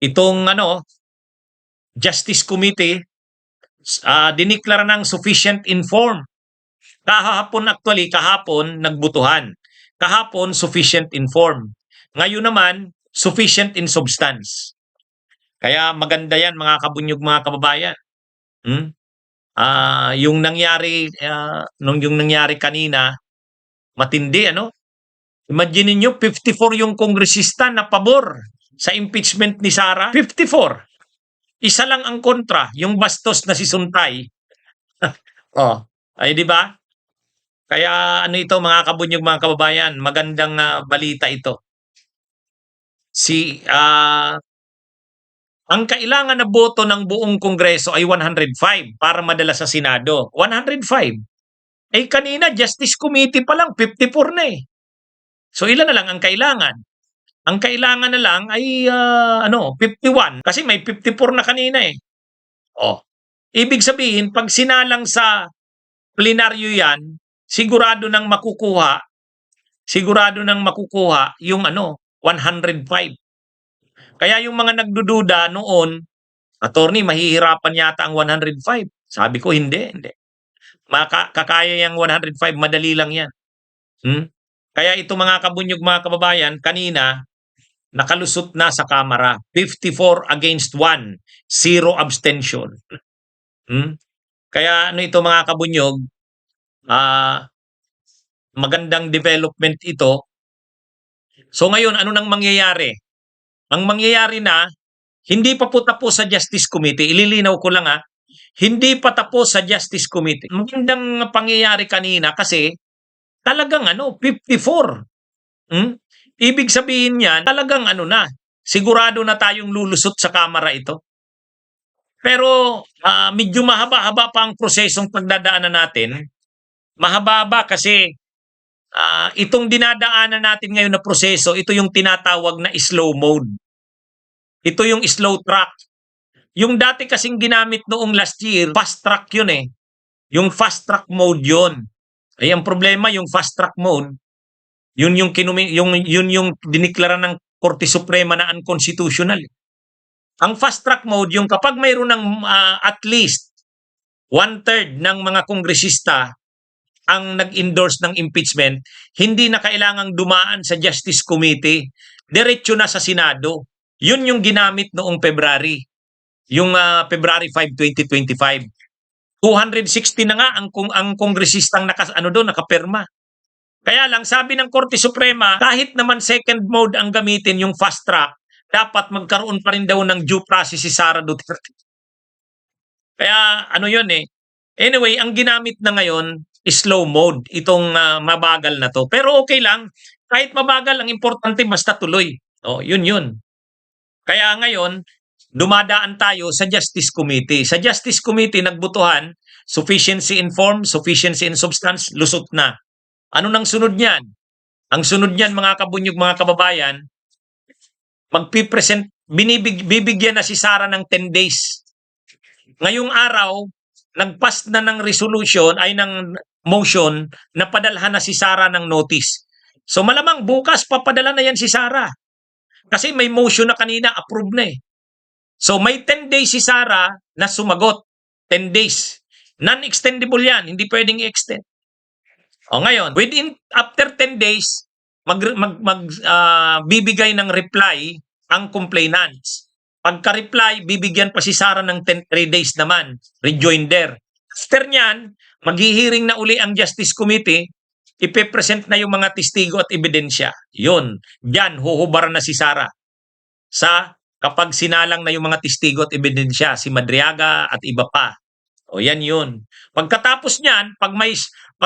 itong Justice Committee diniklara ng sufficient informed. Kahapon nagbutuhan. Kahapon sufficient informed. Ngayon naman sufficient in substance. Kaya maganda yan mga kabunyog, mga kababayan. Yung nangyari yung nangyari kanina, matindi Imagine niyo 54 yung kongresista na pabor sa impeachment ni Sara. 54. Isa lang ang kontra, yung bastos na si Suntay. Ay di ba? Kaya ito mga kabunyog, mga kababayan, magandang balita ito. Ang kailangan na boto ng buong Kongreso ay 105 para madala sa Senado. 105. Kanina Justice Committee pa lang 54 na eh. So ilan na lang ang kailangan? Ang kailangan na lang ay 51 kasi may 54 na kanina eh. Ibig sabihin pag sinalang sa plenaryo yan, sigurado nang makukuha yung 105. Kaya yung mga nagdududa noon, attorney, mahihirapan yata ang 105. Sabi ko hindi. Kakaya yung 105, madali lang yan. Kaya ito mga kabunyog, mga kababayan, kanina nakalusot na sa Kamara. 54 against 1, 0 abstention. Kaya ito mga kabunyog, magandang development ito. So ngayon, ano nang mangyayari? Ang mangyayari na, hindi pa po tapos sa Justice Committee. Ililinaw ko lang hindi pa tapos sa Justice Committee. Magandang pangyayari kanina kasi talagang 54. Ibig sabihin niyan, talagang sigurado na tayong lulusot sa Kamara ito. Pero medyo mahaba-haba pa ang prosesong pagdadaanan natin. Mahaba-haba kasi itong dinadaanan natin ngayon na proseso, ito yung tinatawag na slow mode. Ito yung slow track. Yung dati kasing ginamit noong last year, fast track yun eh. Yung fast track mode yun. Ang problema, yung fast track mode, yun yung diniklara ng Korte Suprema na unconstitutional. Ang fast track mode, yung kapag mayroon ng at least 1/3 ng mga kongresista ang nag-endorse ng impeachment, hindi na kailangang dumaan sa Justice Committee, diretso na sa Senado. Yun yung ginamit noong February. Yung February 5, 2025. 260 na nga ang kongresistang nakapirma. Kaya lang sabi ng Korte Suprema, kahit naman second mode ang gamitin, yung fast track, dapat magkaroon pa rin daw ng due process si Sara Duterte. Kaya yun eh. Anyway, ang ginamit na ngayon is slow mode, itong mabagal na to. Pero okay lang, kahit mabagal, ang importante basta tuloy. Yun. Kaya ngayon, dumadaan tayo sa Justice Committee. Sa Justice Committee, nagbutuhan, sufficiency in form, sufficiency in substance, lusot na. Ano nang sunod niyan? Ang sunod niyan, mga kabunyog, mga kababayan, bibigyan na si Sara ng 10 days. Ngayong araw, nagpass na ng resolution, ng motion, na padalhan na si Sara ng notice. So malamang bukas papadala na yan si Sara. Kasi may motion na kanina, approved na eh. So may 10 days si Sara na sumagot. 10 days. Non-extendable yan. Hindi pwedeng i-extend. Ngayon, after 10 days, bibigay ng reply ang complainants. Pagka-reply, bibigyan pa si Sara ng 3 days naman. Rejoinder. After nyan, maghihiring na uli ang Justice Committee, ipepresent na yung mga testigo at ebidensya. Yun. Diyan, huhubaran na si Sara. Kapag sinalang na yung mga testigo at ebidensya, si Madriaga at iba pa. Yan yun. Pagkatapos niyan, pag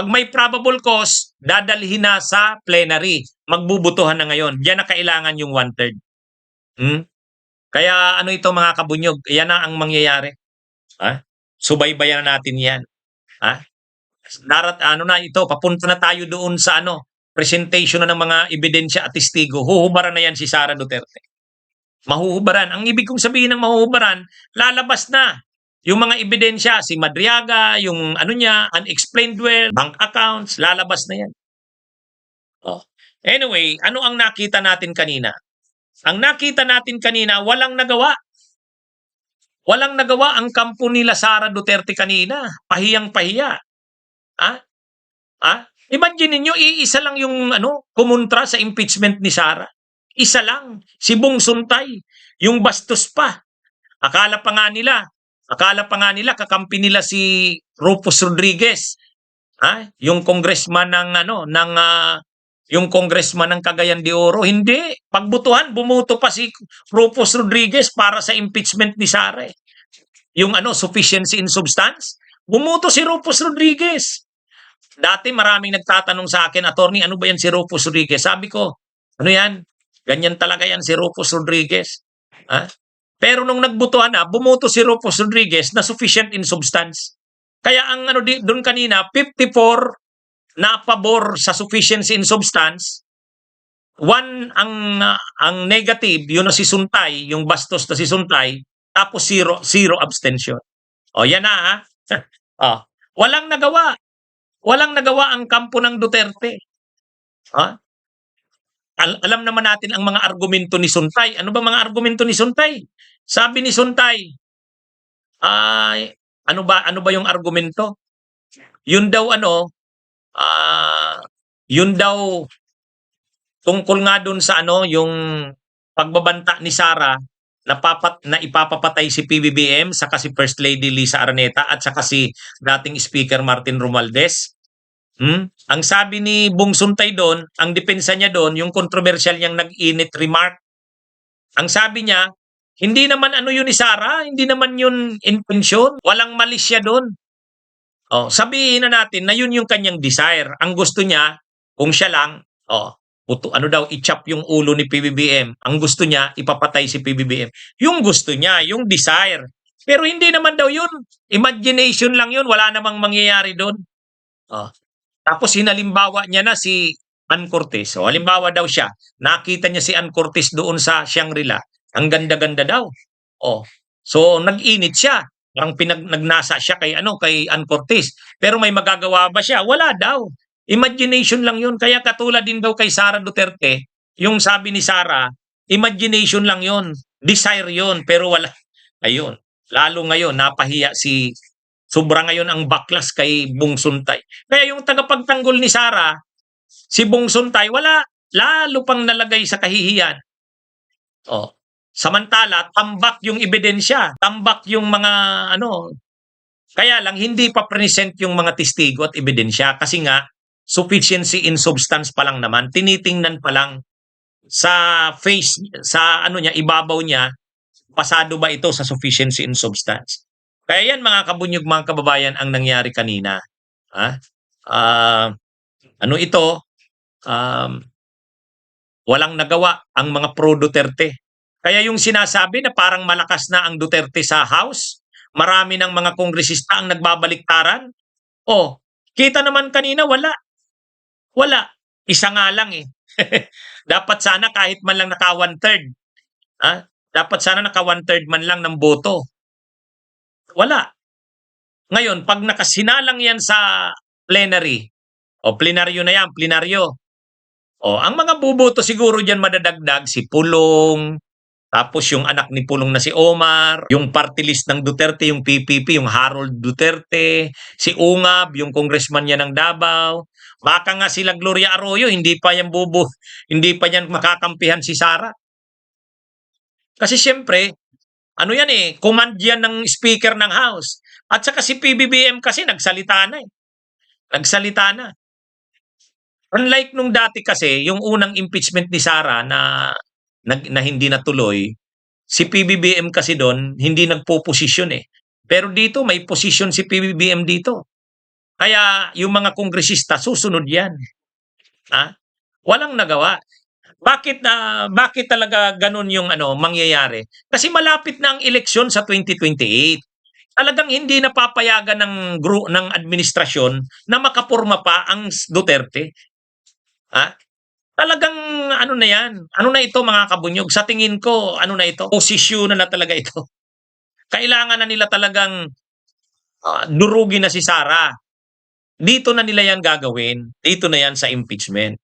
may probable cause, dadalhin na sa plenary. Magbubutuhan na ngayon. Diyan na kailangan yung 1/3. Kaya ito mga kabunyog, yan na ang mangyayari. Subaybayan natin yan. Papunta na tayo doon sa presentation na ng mga ebidensya at testigo. Huhubaran na yan si Sara Duterte. Mahuhubaran. Ang ibig kong sabihin ng mahuhubaran, lalabas na yung mga ebidensya, si Madriaga, yung unexplained wealth, bank accounts, lalabas na yan. Anyway, ano ang nakita natin kanina? Ang nakita natin kanina, walang nagawa. Walang nagawa ang kampo nila Sara Duterte kanina. Pahiyang-pahiya. Ah? Ah? Imagine niyo iisa lang yung kumontra sa impeachment ni Sara. Isa lang, si Bong Suntay, yung bastos pa. Akala pa nga nila kakampi nila si Rufus Rodriguez. Yung congressman yung congressman ng Cagayan de Oro. Hindi, pagbutuhan bumuto pa si Rufus Rodriguez para sa impeachment ni Sara. Yung sufficiency in substance, bumuto si Rufus Rodriguez. Dati maraming nagtatanong sa akin, attorney, ano ba yan si Rufus Rodriguez? Sabi ko, ano yan? Ganyan talaga yan si Rufus Rodriguez. Pero nung nagbutuhan na, bumuto si Rufus Rodriguez na sufficient in substance. Kaya ang doon kanina, 54 na pabor sa sufficiency in substance, 1 ang negative, yun na si Suntay, yung bastos na si Suntay, tapos 0 abstention. O yan na walang nagawa. Walang nagawa ang kampo ng Duterte. Alam naman natin ang mga argumento ni Suntay. Ano ba mga argumento ni Suntay? Sabi ni Suntay, ano ba yung argumento? Yun daw tungkol nga dun sa yung pagbabanta ni Sara na ipapapatay si PBBM saka si First Lady Lisa Araneta at saka si dating Speaker Martin Romualdez. Ang sabi ni Bong Suntay doon, ang depensa niya doon, yung controversial niyang nag-init remark. Ang sabi niya, hindi naman yun ni Sara, hindi naman yun intensyon, walang mali siya doon. Sabihin na natin na yun yung kanyang desire. Ang gusto niya, kung siya lang, i-chop yung ulo ni PBBM. Ang gusto niya, ipapatay si PBBM. Yung gusto niya, yung desire. Pero hindi naman daw yun. Imagination lang yun. Wala namang mangyayari doon. Tapos hinalimbawa niya na si Ann Cortez. Halimbawa daw siya, nakita niya si Ann Cortez doon sa Shangri-La. Ang ganda-ganda daw. So nag-init siya. Nagnasa siya kay Ann Cortez. Pero may magagawa ba siya? Wala daw. Imagination lang yun. Kaya katulad din daw kay Sara Duterte, yung sabi ni Sara, imagination lang yun. Desire yun, pero wala. Ayun. Lalo ngayon, napahiya sobra ngayon ang backlash kay Bong Suntay. Kaya yung tagapagtanggol ni Sara, si Bong Suntay, wala. Lalo pang nalagay sa kahihiyan. Samantala, tambak yung ebidensya. Tambak yung mga Kaya lang, hindi pa present yung mga testigo at ebidensya. Kasi nga, sufficiency in substance pa lang naman. Tinitingnan pa lang sa face, sa niya, ibabaw niya, pasado ba ito sa sufficiency in substance. Kaya yan mga kabunyog, mga kababayan, ang nangyari kanina. Walang nagawa ang mga pro-Duterte. Kaya yung sinasabi na parang malakas na ang Duterte sa House, marami ng mga kongresista ang nagbabaliktaran. Kita naman kanina, wala. Wala. Isa nga lang eh. Dapat sana kahit man lang naka 1/3. Dapat sana naka 1/3 man lang ng boto. Wala. Ngayon, pag nakasinalang yan sa plenary, plenaryo na yan, plenaryo. Ang mga buboto siguro dyan madadagdag, si Pulong, tapos yung anak ni Pulong na si Omar, yung party list ng Duterte, yung PPP, yung Harold Duterte, si Ungab, yung congressman niya ng Davao. Baka nga sila Gloria Arroyo, hindi pa yan makakampihan si Sara. Kasi siyempre, command yan ng speaker ng House. At saka si PBBM kasi nagsalita na. Nagsalita na. Unlike nung dati kasi, yung unang impeachment ni Sara na hindi natuloy, si PBBM kasi doon, hindi nagpo-posisyon eh. Pero dito, may posisyon si PBBM dito. Kaya yung mga kongresista, susunod yan. Walang nagawa. Bakit talaga ganun yung mangyayari? Kasi malapit na ang eleksyon sa 2028. Talagang hindi napapayagan ng administrasyon na makapurma pa ang Duterte. Talagang na yan. Na ito mga kabunyog? Sa tingin ko, na ito? Posisyon na talaga ito. Kailangan na nila talagang durugin na si Sara. Dito na nila yan gagawin. Dito na yan sa impeachment.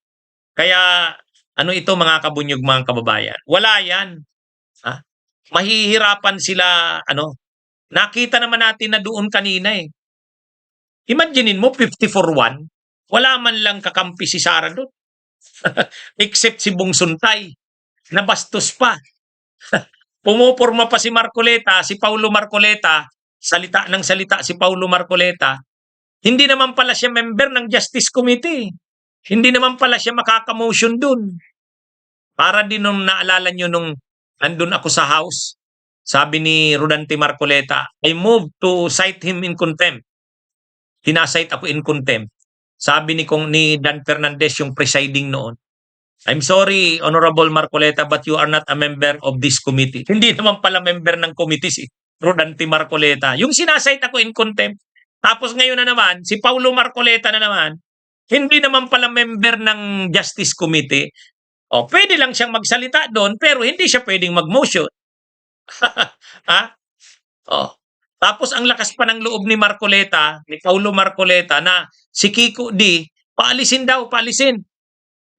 Kaya Ano ito mga kabunyog, mga kababayan? Wala yan. Ha? Mahihirapan sila, nakita naman natin na doon kanina eh. Imaginein mo, 54-1, wala man lang kakampi si Sara doon. Except si Bong Suntay, nabastos pa. Pumuporma pa si Marcoleta, si Paulo Marcoleta, salita ng salita si Paulo Marcoleta. Hindi naman pala siya member ng Justice Committee. Hindi naman pala siya makaka-motion dun. Para din nung naalala nyo nung nandun ako sa House, sabi ni Rodante Marcoleta, I move to cite him in contempt. Tinasite ako in contempt. Sabi ni Dan Fernandez, yung presiding noon, I'm sorry, Honorable Marcoleta, but you are not a member of this committee. Hindi naman pala member ng committee si Rodante Marcoleta. Yung sinasite ako in contempt. Tapos ngayon na naman, si Paulo Marcoleta na naman, hindi naman pala member ng Justice Committee. O, pwede lang siyang magsalita doon, pero hindi siya pwedeng mag-motion. Ha? O. Tapos ang lakas pa ng loob ni Marcoleta, ni Paulo Marcoleta, na si Kiko D, paalisin daw, paalisin.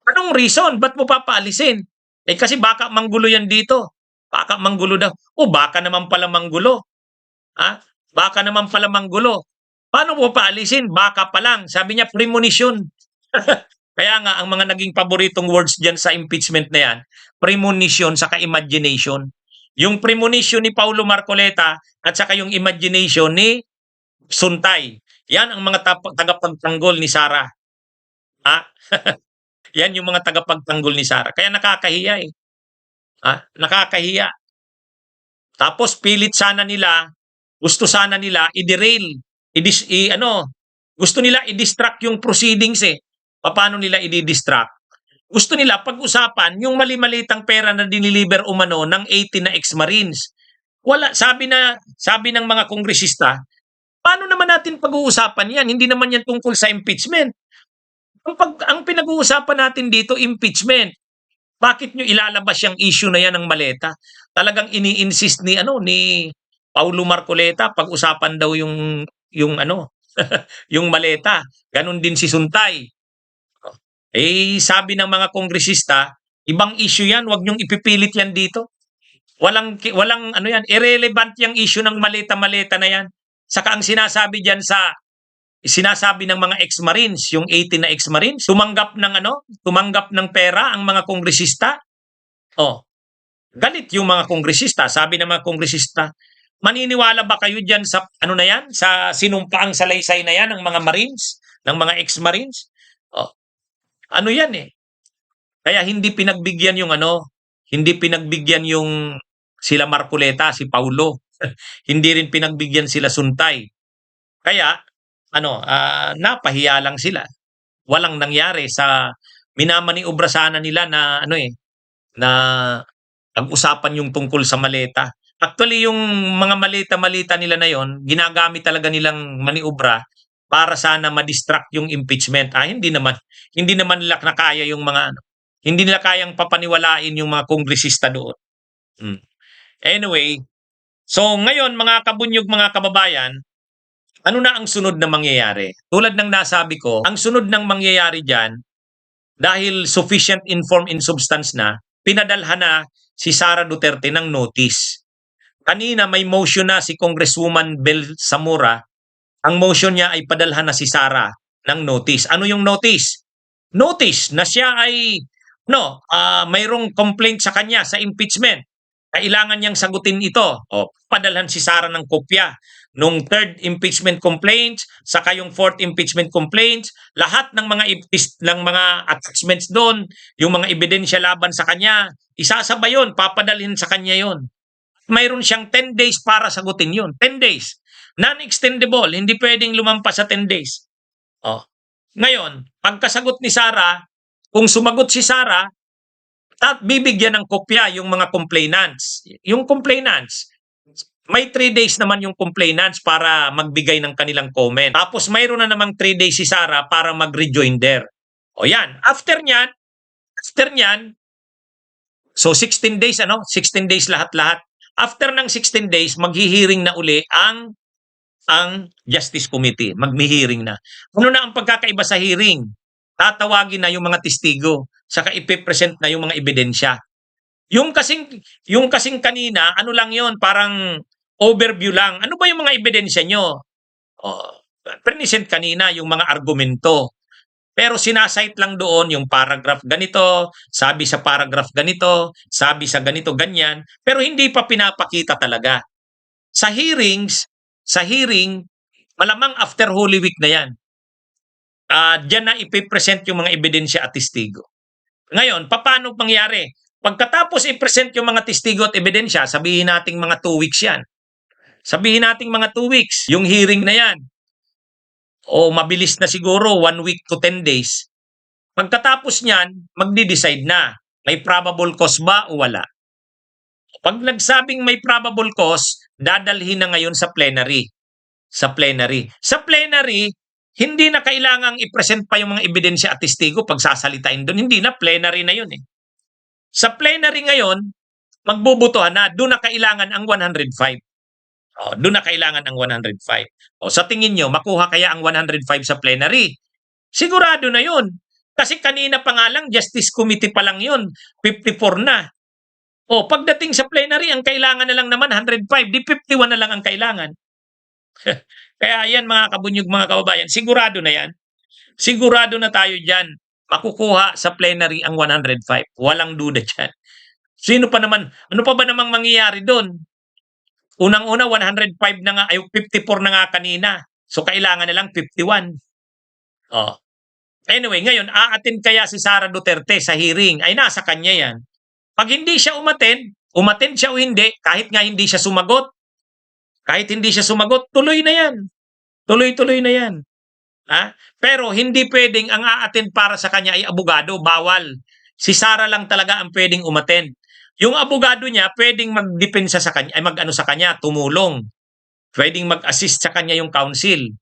Anong reason? Ba't mo papaalisin? Eh kasi baka manggulo yan dito. Baka manggulo daw. O baka naman pala manggulo. Ha? Baka naman pala manggulo. Paano mo paalisin? Baka pa lang. Sabi niya, premonition. Kaya nga, ang mga naging paboritong words dyan sa impeachment na yan, premonition saka imagination. Yung premonition ni Paulo Marcoleta at saka yung imagination ni Suntay. Yan ang mga tagapagtanggol ni Sara. Ha? Yan yung mga tagapagtanggol ni Sara. Kaya nakakahiya eh. Nakakahiya. Tapos pilit sana nila, gusto sana nila i-derail, gusto nila i-distract yung proceedings eh. Paano nila i-distract? Gusto nila pag-usapan yung mali-malitang pera na diniliver umano ng 18 na ex-Marines. Wala, sabi ng mga kongresista, paano naman natin pag-uusapan yan? Hindi naman yan tungkol sa impeachment. Ang pinag-uusapan natin dito, impeachment. Bakit nyo ilalabas yung issue na yan ng maleta? Talagang ini-insist ni Paulo Marcoleta, pag-usapan daw yung yung maleta. Ganon din si Suntay. Eh sabi ng mga kongresista, ibang issue yan, wag nyong ipipilit yan dito. Walang yan, irrelevant yung issue ng maleta-maleta na yan. Saka ang sinasabi ng mga ex-Marines, yung 18 na ex-Marines, tumanggap ng pera ang mga kongresista. Oh, galit yung mga kongresista. Sabi ng mga kongresista, maniniwala ba kayo dyan sa sa sinumpaang salaysay na yan ng mga Marines, ng mga ex-Marines? Oh, ano yan eh. Kaya hindi pinagbigyan yung sila Marcoleta, si Paulo. Hindi rin pinagbigyan sila Suntay. Kaya napahiya lang sila. Walang nangyari sa minamaniobra sana nila na na pag-usapan yung tungkol sa maleta. Actually, yung mga maleta-maleta nila na yon, ginagamit talaga nilang maniobra para sana ma-distract yung impeachment. Hindi naman nila nakaya yung hindi nila kayang papaniwalain yung mga kongresista doon. Anyway, so ngayon mga kabunyog, mga kababayan, ano na ang sunod na mangyayari? Tulad ng nasabi ko, ang sunod ng mangyayari dyan, dahil sufficient informed in substance na, pinadalhan na si Sara Duterte ng notice. Kanina may motion na si Congresswoman Bel Zamora. Ang motion niya ay padalhan na si Sara ng notice. Ano yung notice? Notice na siya ay mayroong complaint sa kanya sa impeachment. Kailangan niyang sagutin ito. Padalhan si Sara ng kopya nung third impeachment complaint, saka yung fourth impeachment complaint, lahat ng mga attachments doon, yung mga ebidensya laban sa kanya, isasabay yun, papadalhin sa kanya yon. Mayroon siyang 10 days para sagutin yun. 10 days. Non-extendable, hindi pwedeng lumampas sa 10 days. Ngayon, pagkasagot ni Sara, kung sumagot si Sara, bibigyan ng kopya yung mga complainants. Yung complainants, may 3 days naman yung complainants para magbigay ng kanilang comment. Tapos mayroon na namang 3 days si Sara para mag-rejoinder. Yan. After nyan, so 16 days, 16 days lahat-lahat. After ng 16 days, maghihiring na uli ang Justice Committee. Maghihiring na. Ano na ang pagkakaiba sa hearing? tatawagin na yung mga testigo, saka ipe-present na yung mga ebidensya. Yung kasing kanina, ano lang yon, parang overview lang. Ano ba yung mga ebidensya nyo? Oh, present kanina yung mga argumento. Pero sinasite lang doon yung paragraph ganito, sabi sa paragraph ganito, sabi sa ganito ganyan, pero hindi pa pinapakita talaga. Sa hearing, malamang after Holy Week na yan. Diyan na ipipresent yung mga ebidensya at testigo. Ngayon, paano mangyari? Pagkatapos i-present yung mga testigo at ebidensya, sabihin nating mga 2 weeks yan. Sabihin nating mga 2 weeks, yung hearing na yan. O mabilis na siguro, 1 week to 10 days. Pagkatapos niyan, magdi-decide na. May probable cause ba o wala? Pag nagsabing may probable cause, dadalhin na ngayon sa plenary. Sa plenary, hindi na kailangang i-present pa yung mga ebidensya at testigo pag sasalitain doon. Hindi na, plenary na yun eh. Sa plenary ngayon, magbubutuhan na, doon na kailangan ang 105. Doon na kailangan ang 105. Sa tingin nyo, makuha kaya ang 105 sa plenary? Sigurado na yun. Kasi kanina pa nga lang, Justice Committee pa lang yun, 54 na. Pagdating sa plenary, ang kailangan na lang naman 105, di 51 na lang ang kailangan. Kaya yan mga kabunyog, mga kababayan, sigurado na yan. Sigurado na tayo dyan. Makukuha sa plenary ang 105. Walang duda dyan. Sino pa naman, ano pa ba namang mangyayari doon? Unang-una, 105 na nga, ay 54 na nga kanina. So, kailangan na lang 51. Anyway, ngayon, aattend kaya si Sara Duterte sa hearing? Ay, nasa kanya yan. Pag hindi siya umattend siya o hindi, kahit nga hindi siya sumagot, tuloy na yan. Tuloy-tuloy na yan. Pero hindi pwedeng ang aattend para sa kanya ay abogado, bawal. Si Sara lang talaga ang pwedeng umattend. Yung abogado niya pwedeng magdepensa sa kanya, ay mag-ano sa kanya, tumulong. Pwedeng mag-assist sa kanya yung counsel.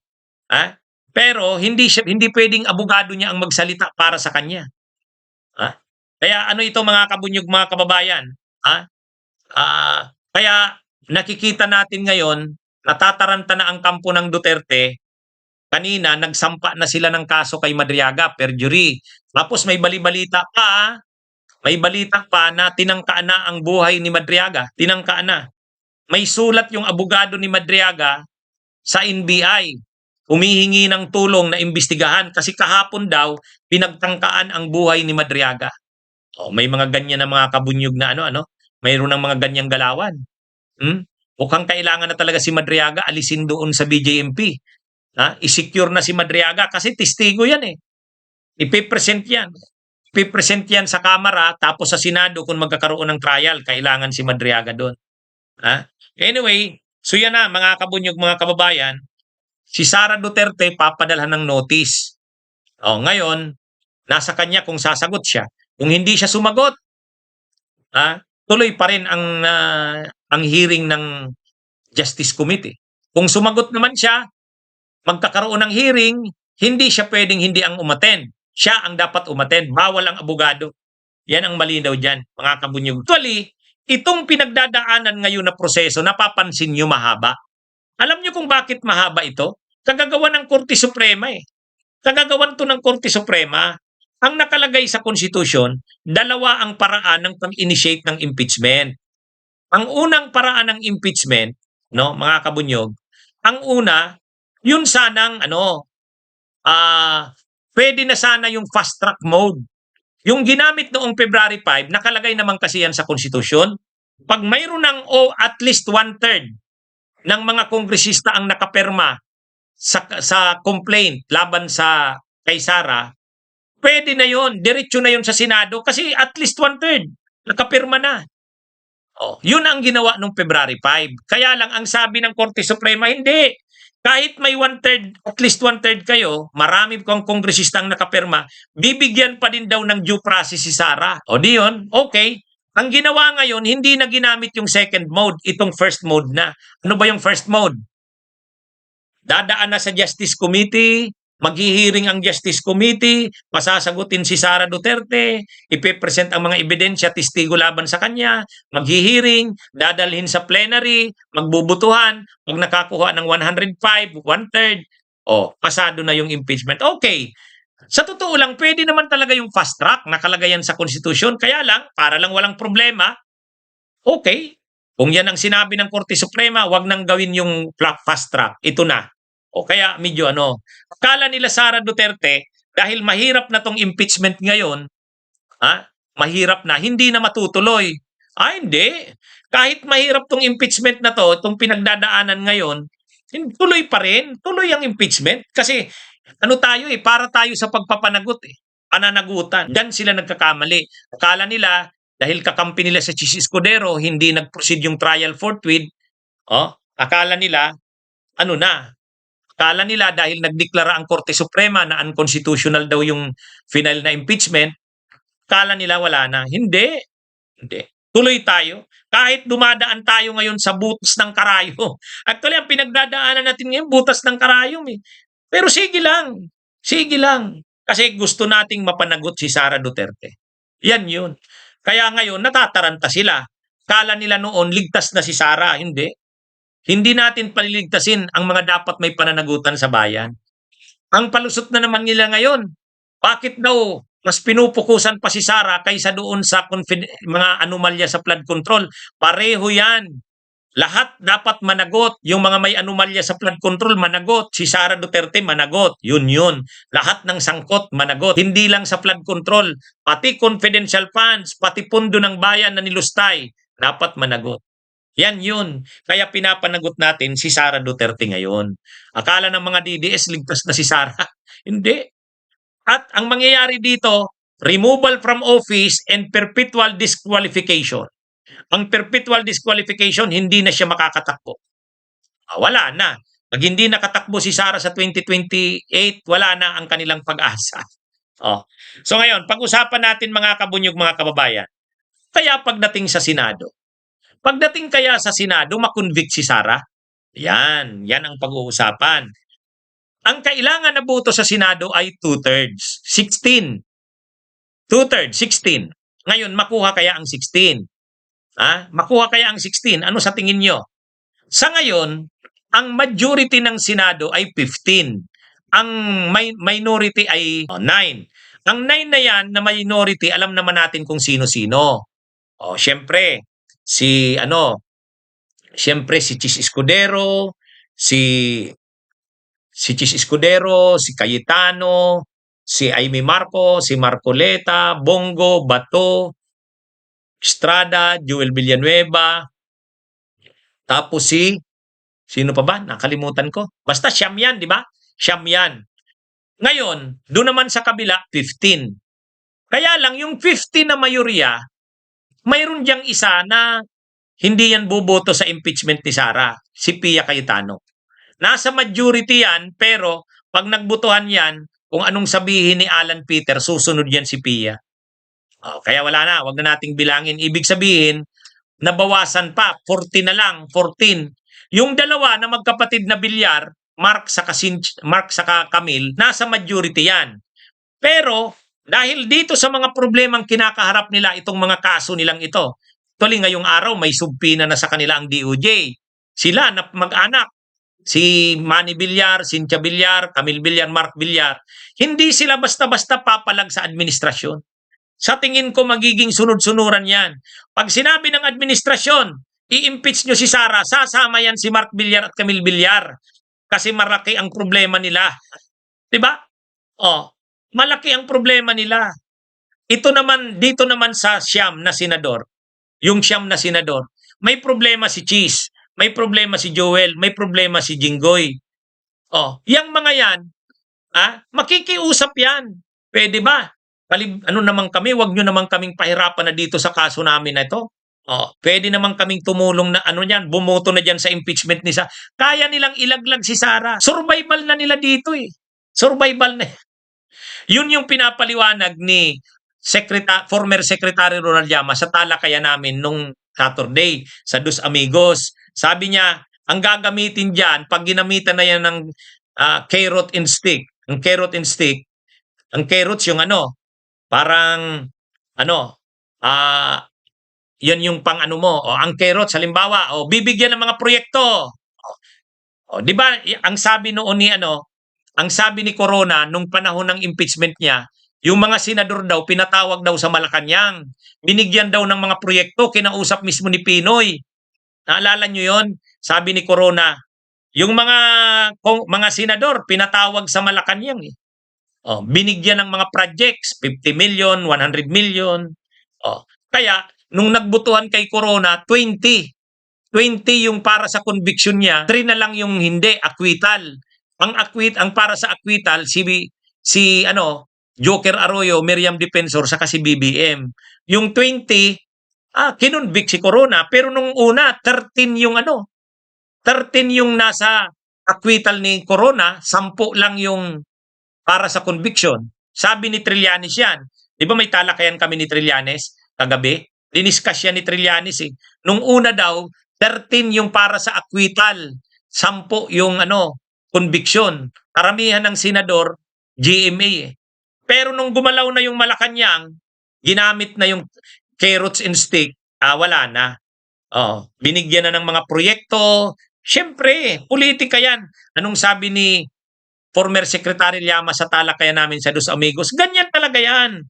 Pero hindi pwedeng abogado niya ang magsalita para sa kanya. Kaya ano ito mga kabunyog, mga kababayan? Kaya nakikita natin ngayon, natataranta na ang kampo ng Duterte. Kanina, nagsampa na sila ng kaso kay Madriaga, perjury. Tapos may balita pa na tinangkaan na ang buhay ni Madriaga. Tinangkaan na. May sulat yung abogado ni Madriaga sa NBI. Humihingi ng tulong na imbestigahan kasi kahapon daw pinagtangkaan ang buhay ni Madriaga. May mga ganyan na mga kabunyog na mayroon ng mga ganyang galawan. Mukhang kailangan na talaga si Madriaga alisin doon sa BJMP. I-secure na si Madriaga kasi testigo yan eh. Ipipresent yan sa Kamara, tapos sa Senado kung magkakaroon ng trial, kailangan si Madriaga doon. Anyway, so yan na mga kabunyog, mga kababayan, si Sara Duterte papadalhan ng notice. Ngayon, nasa kanya kung sasagot siya. Kung hindi siya sumagot, tuloy pa rin ang hearing ng Justice Committee. Kung sumagot naman siya, magkakaroon ng hearing, hindi siya pwedeng hindi ang umattend. Siya ang dapat umattend. Bawal ang abogado. Yan ang malinaw dyan, mga kabunyog. Actually, itong pinagdadaanan ngayon na proseso, napapansin nyo mahaba. Alam nyo kung bakit mahaba ito? Kagagawan ng Korte Suprema eh. Kagagawan to ng Korte Suprema. Ang nakalagay sa Constitution, dalawa ang paraan ng pag-initiate ng impeachment. Ang unang paraan ng impeachment, mga kabunyog, ang una, yun sanang pwede na sana yung fast track mode. Yung ginamit noong February 5, nakalagay naman kasi yan sa Constitution. Pag mayroon ng at least 1/3 ng mga kongresista ang nakapirma sa complaint laban sa kay Sara, pwede na yon, diretso na yon sa Senado kasi at least 1/3 nakapirma na. Yun ang ginawa nung February 5. Kaya lang ang sabi ng Korte Suprema, hindi. Kahit may 1/3, at least 1/3 kayo, marami kong kongresista ang nakapirma, bibigyan pa din daw ng due process si Sara. Di yun? Okay. Ang ginawa ngayon, hindi na ginamit yung second mode, itong first mode na. Ano ba yung first mode? Dadaan na sa Justice Committee, maghihiring ang Justice Committee, pasasagutin si Sara Duterte, ipipresent ang mga ebidensya, testigo laban sa kanya, maghihiring, dadalhin sa plenary, magbubutuhan, pag nakakuha ng 105, 1/3, pasado na yung impeachment. Okay, Sa totoo lang, pwede naman talaga yung fast track, nakalagay yan sa konstitusyon. Kaya lang, para lang walang problema, okay. Kung yan ang sinabi ng Korte Suprema, wag nang gawin yung fast track. Ito na. O kaya medyo ano, akala nila Sara Duterte, dahil mahirap na tong impeachment ngayon, mahirap na, hindi na matutuloy. Hindi. Kahit mahirap tong impeachment na to, itong pinagdadaanan ngayon, tuloy pa rin. Tuloy ang impeachment. Kasi ano tayo para tayo sa pagpapanagot pananagutan. Diyan sila nagkakamali. Akala nila, dahil kakampi nila sa Chis Escudero, hindi nag-proceed yung trial forthwith, akala nila, akala nila dahil nagdeklara ang Korte Suprema na unconstitutional daw yung final na impeachment, akala nila wala na. Hindi. Hindi. Tuloy tayo. Kahit dumadaan tayo ngayon sa butas ng karayom. Actually, ang pinagdadaanan natin ngayon, butas ng karayom eh. Pero sige lang. Sige lang. Kasi gusto nating mapanagot si Sara Duterte. Yan yun. Kaya ngayon, natataranta sila. Kala nila noon, ligtas na si Sara. Hindi. Hindi natin paliligtasin ang mga dapat may pananagutan sa bayan. Ang palusot na naman nila ngayon, bakit daw mas pinupukusan pa si Sara kaysa doon sa mga anomalya sa flood control? Pareho yan. Lahat dapat managot. Yung mga may anomalya sa flood control, managot. Si Sara Duterte, managot. Yun yun. Lahat ng sangkot, managot. Hindi lang sa flood control. Pati confidential funds, pati pundo ng bayan na nilustay, dapat managot. Yan yun. Kaya pinapanagot natin si Sara Duterte ngayon. Akala ng mga DDS, ligtas na si Sara. Hindi. At ang mangyayari dito, removal from office and perpetual disqualification. Ang perpetual disqualification, hindi na siya makakatakbo. Wala na. Pag hindi nakatakbo si Sara sa 2028, wala na ang kanilang pag-asa. So ngayon, pag-usapan natin mga kabunyog, mga kababayan. Kaya pagdating sa Senado, pagdating kaya sa Senado, makonvict si Sara? Yan ang pag-uusapan. Ang kailangan na boto sa Senado ay 2/3, 16. 2/3, 16. Ngayon, makuha kaya ang 16? Makuha kaya ang 16? Ano sa tingin nyo? Sa ngayon, ang majority ng Senado ay 15. Ang minority ay 9. Ang 9 na yan na minority, alam naman natin kung sino-sino. Siyempre, si Chis Escudero, si Chis Escudero, si Cayetano, si Amy Marcos, si Marcoleta, Bongo, Bato, Estrada, Joel Villanueva, tapos sino pa ba? Nakalimutan ko. Basta siyam yan, di ba? Siyam yan. Ngayon, doon naman sa kabila, 15. Kaya lang, yung 15 na mayorya, mayroon diyang isa na hindi yan boboto sa impeachment ni Sara, si Pia Cayetano. Nasa majority yan, pero pag nagbutuhan yan, kung anong sabihin ni Alan Peter, susunod yan si Pia. Kaya wala na, wag na nating bilangin. Ibig sabihin, nabawasan pa, 14 na lang, 14. Yung dalawa na magkapatid na Villar, Mark saka Camille, nasa majority yan. Pero, dahil dito sa mga problemang kinakaharap nila itong mga kaso nilang ito, tuloy ngayong araw may subpina na sa kanila ang DOJ. Sila na mag-anak, si Manny Villar, Cynthia Villar, Camille Villar, Mark Villar, hindi sila basta-basta papalag sa administrasyon. Sa tingin ko magiging sunod-sunuran yan. Pag sinabi ng administrasyon, i-impeach nyo si Sara, sasama yan si Mark Villar at Camille Villar. Kasi malaki ang problema nila. Diba? Malaki ang problema nila. Dito naman sa siyam na senador, yung siyam na senador, may problema si Chis, may problema si Joel, may problema si Jinggoy. Yang mga yan, makikiusap yan. Pwede ba? Ano naman kami, wag nyo naman kaming pahirapan na dito sa kaso namin na ito. Pwede naman kaming tumulong na bumoto na dyan sa impeachment ni Sara. Kaya nilang ilaglag si Sara. Survival na nila dito eh. Survival na. Yun yung pinapaliwanag ni former Secretary Ronald Llamas sa talakayan namin nung Saturday sa Dos Amigos. Sabi niya, ang gagamitin dyan, pag ginamitan na yan ng carrot and stick, ang carrots yung parang yan yung pang mo, ang carrots halimbawa, bibigyan ng mga proyekto. Di ba ang sabi noon ni ang sabi ni Corona nung panahon ng impeachment niya, yung mga senador daw, pinatawag daw sa Malacanang. Binigyan daw ng mga proyekto, kinausap mismo ni Pinoy. Naalala nyo yon? Sabi ni Corona, yung mga senador, pinatawag sa Malacanang. Eh. Oh, binigyan ng mga projects, 50 million, 100 million. Oh, kaya, nung nagbutuhan kay Corona, 20 yung para sa conviction niya, 3 na lang yung hindi, acquittal. Ang para sa acquittal, si Joker Arroyo, Miriam Defensor, saka si BBM. Yung 20, kinonvict si Corona. Pero nung una, 13 yung 13 yung nasa acquittal ni Corona, 10 lang yung para sa conviction. Sabi ni Trillanes yan. Di ba may talakayan kami ni Trillanes kagabi? Diniscuss yan ni Trillanes eh. Nung una daw, 13 yung para sa acquittal, 10 yung conviction. Karamihan ng senador, GMA eh. Pero nung gumalaw na yung Malacanang, ginamit na yung carrots and stick, wala na. Binigyan na ng mga proyekto. Siyempre, politika yan. Anong sabi ni former Secretary Llamas sa talakayan namin sa Dos Amigos? Ganyan talaga yan.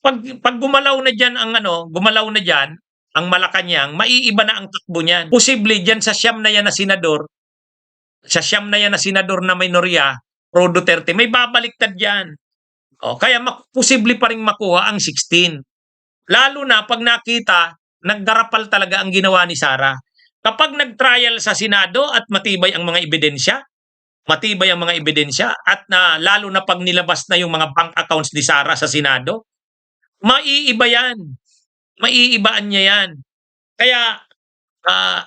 Pag gumalaw na diyan ang Malacanang, maiiba na ang takbo niyan. Posible diyan sa siyam na yan na senador, na minorya, pro Duterte, may babaliktad diyan. Kaya posible pa ring makuha ang 16. Lalo na pag nakita, naggarapal talaga ang ginawa ni Sara. Kapag nag-trial sa Senado at matibay ang mga ebidensya, at lalo na pag nilabas na yung mga bank accounts ni Sara sa Senado, maiiba yan. Maiibaan niya yan. Kaya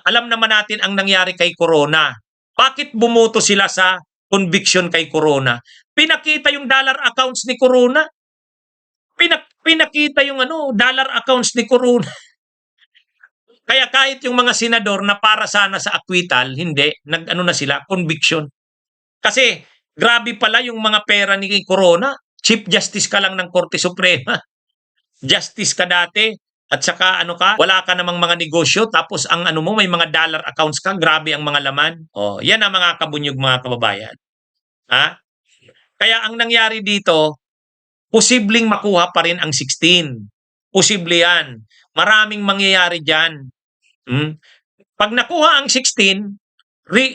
alam naman natin ang nangyari kay Corona. Bakit bumoto sila sa conviction kay Corona? Pinakita yung dollar accounts ni Corona. Pinakita yung dollar accounts ni Corona. Kaya kahit yung mga senador na para sana sa acquittal, hindi, na sila, conviction. Kasi grabe pala yung mga pera ni Corona. Chief Justice ka lang ng Korte Suprema. Justice ka dati at saka wala ka namang mga negosyo tapos ang mo may mga dollar accounts ka, grabe ang mga laman. Yan ang mga kabunyog mga kababayan. Kaya ang nangyari dito, posibleng makuha pa rin ang 16. Posible yan. Maraming mangyayari diyan. Pag nakuha ang 16,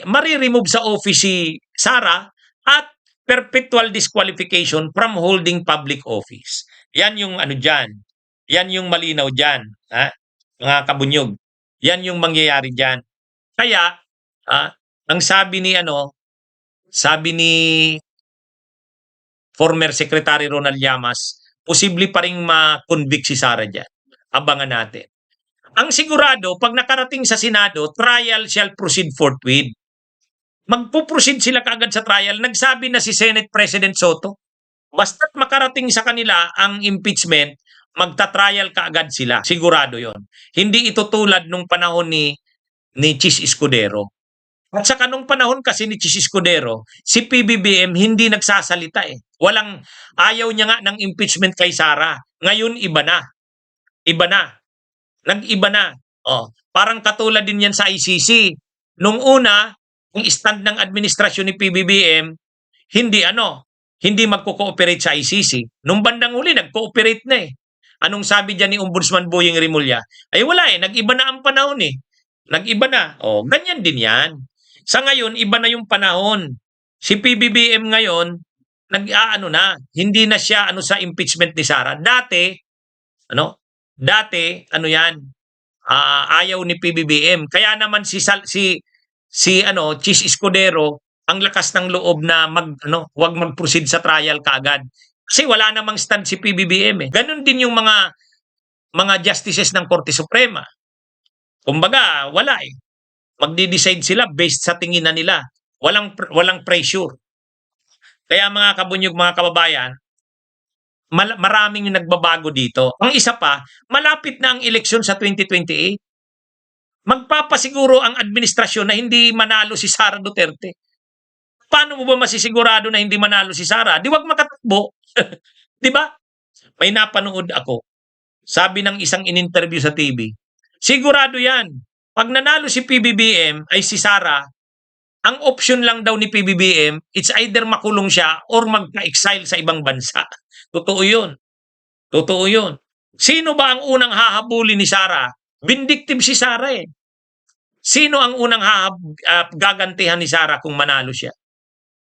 mari-remove sa office si Sara at perpetual disqualification from holding public office. Yan yung diyan. Yan yung malinaw diyan, mga kabunyog. Yan yung mangyayari diyan. Kaya ang sabi ni former Secretary Ronald Llamas, posible pa ring ma-convict si Sara diyan. Abangan natin. Ang sigurado, pag nakarating sa Senado, trial shall proceed forthwith. Magpuproceed sila kaagad sa trial. Nagsabi na si Senate President Soto, basta't makarating sa kanila ang impeachment, magta-trial kaagad sila. Sigurado yon. Hindi ito tulad nung panahon ni Chis Escudero. At saka nung panahon kasi ni Chis Escudero, si PBBM hindi nagsasalita eh. Ayaw niya nga ng impeachment kay Sara. Ngayon iba na. Nag-iba na. Parang katulad din yan sa ICC. Nung una, yung stand ng administrasyon ni PBBM, hindi magko-cooperate sa ICC. Nung bandang huli, nag-cooperate na eh. Anong sabi dyan ni Ombudsman Boyeng Rimulya? Ay wala eh, nag-iba na ang panahon eh. Nag-iba na. Ganyan din yan. Sa ngayon, iba na yung panahon. Si PBBM ngayon, hindi na siya sa impeachment ni Sara. Dati, ayaw ni PBBM. Kaya naman si Chis Escudero, ang lakas ng loob na wag mag-proceed sa trial kaagad. Kasi wala namang stand si PBBM eh. Ganon din yung mga justices ng Korte Suprema. Kumbaga, wala eh. Magdi-decide sila based sa tingin na nila. Walang pressure. Kaya mga kabunyog, mga kababayan, maraming yung nagbabago dito. Ang isa pa, malapit na ang eleksyon sa 2028. Magpapasiguro ang administrasyon na hindi manalo si Sara Duterte. Paano mo ba masisigurado na hindi manalo si Sara? Di wag makatakbo. Di ba? May napanood ako. Sabi ng isang in-interview sa TV, sigurado yan. Pag nanalo si PBBM ay si Sara, ang option lang daw ni PBBM, it's either makulong siya or magpa-exile sa ibang bansa. Totoo yun. Totoo yun. Sino ba ang unang hahabulin ni Sara? Vindictive si Sara eh. Sino ang unang gagantihan ni Sara kung manalo siya?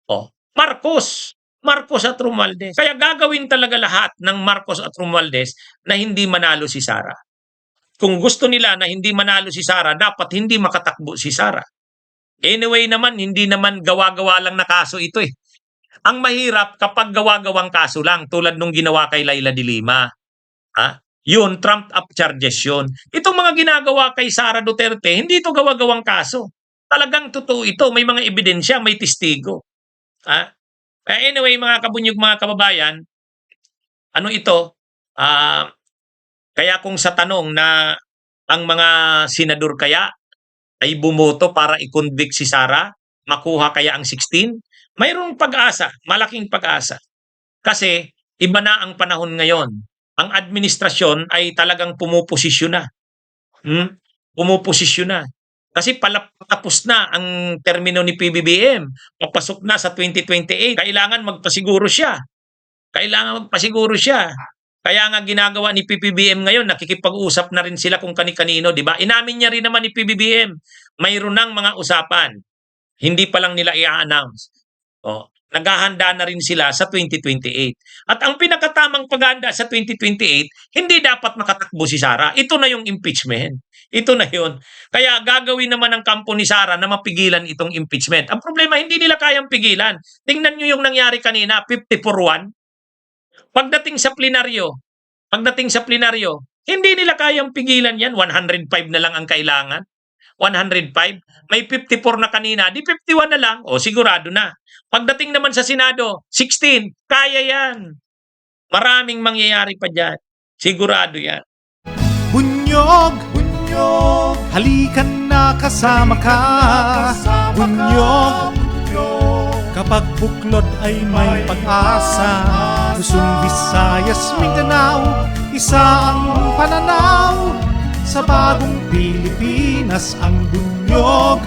Oh, Marcos. Marcos at Romualdez. Kaya gagawin talaga lahat ng Marcos at Romualdez na hindi manalo si Sara. Kung gusto nila na hindi manalo si Sara, dapat hindi makatakbo si Sara. Anyway naman, hindi naman gawa-gawa lang na kaso ito eh. Ang mahirap kapag gawa-gawang kaso lang, tulad nung ginawa kay Laila de Lima. Ha? Yun, trumped up charges yun. Itong mga ginagawa kay Sara Duterte, hindi ito gawa-gawang kaso. Talagang totoo ito. May mga ebidensya, may testigo. Ha? Anyway, mga kabunyog, mga kababayan, ano ito? Kaya kung sa tanong na ang mga senador kaya ay bumoto para i-convict si Sara, makuha kaya ang 16? Mayroong pag-asa, malaking pag-asa. Kasi iba na ang panahon ngayon. Ang administrasyon ay talagang pumuposisyon na. Pumuposisyon na. Kasi patapos na ang termino ni PBBM. Papasok na sa 2028. Kailangan magpasiguro siya. Kaya nga ginagawa ni PBBM ngayon, nakikipag-usap na rin sila kung kani-kanino, di ba? Inamin niya rin naman ni PBBM, mayroon ng mga usapan. Hindi pa lang nila i-announce. Naghahanda na rin sila sa 2028. At ang pinakatamang paghahanda sa 2028, hindi dapat makatakbo si Sara. Ito na yung impeachment. Ito na yun. Kaya gagawin naman ng kampo ni Sara na mapigilan itong impeachment. Ang problema, hindi nila kayang pigilan. Tingnan nyo yung nangyari kanina, 50-1. Pagdating sa plenaryo, hindi nila kayang pigilan yan. 105 na lang ang kailangan. 105. May 54 na kanina. Di 51 na lang. O sigurado na. Pagdating naman sa Senado, 16. Kaya yan. Maraming mangyayari pa dyan. Sigurado yan. Bunyog, bunyog, halikan na kasama ka. Bunyog, kapag buklod ay may pag-asa. Luzon, Visayas, Mindanao, isa ang pananaw. Sa bagong Pilipinas ang bunyog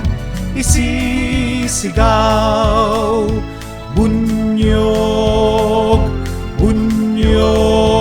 isisigaw. Bunyog, bunyog.